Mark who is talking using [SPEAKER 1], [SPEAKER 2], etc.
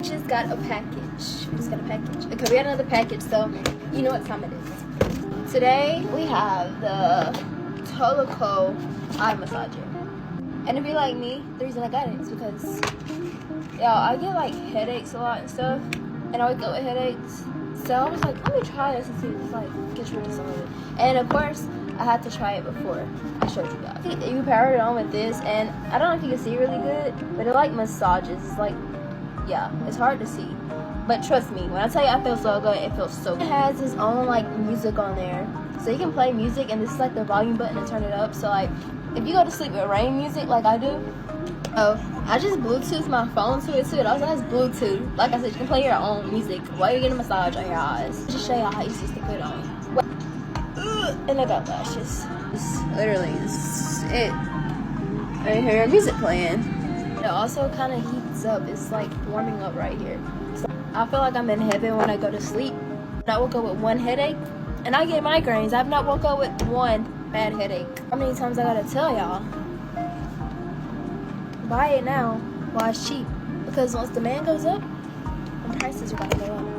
[SPEAKER 1] Just got a package. We just got a package. Okay, we got another package, so you know what time it is. Today we have the Tolico eye massager. And if you're like me, the reason I got it is because I get like headaches a lot and stuff, and I wake up with headaches. So I was like, let me try this and see if it's like gets rid of some of it. And of course, I had to try it before I showed you guys. You power it on with this, and I don't know if you can see really good, but it like massages. It's like, yeah, it's hard to see, but trust me when I tell you I feel so good, it feels so good. It has its own like music on there, so you can play music, and this is like the volume button to turn it up. So like if you go to sleep with rain music like I do, I just Bluetooth my phone to it too. It also has Bluetooth. Like I said, you can play your own music while you're getting a massage on your eyes. Just show y'all how easy it is to put it on. And I got lashes. It's literally it. I hear music playing. It also kind of heats up. It's like warming up right here. So I feel like I'm in heaven when I go to sleep. I woke up with one headache, and I get migraines. I've not woke up with one bad headache. How many times I gotta tell y'all? Buy it now while it's cheap, because once demand goes up, the prices are gonna go up.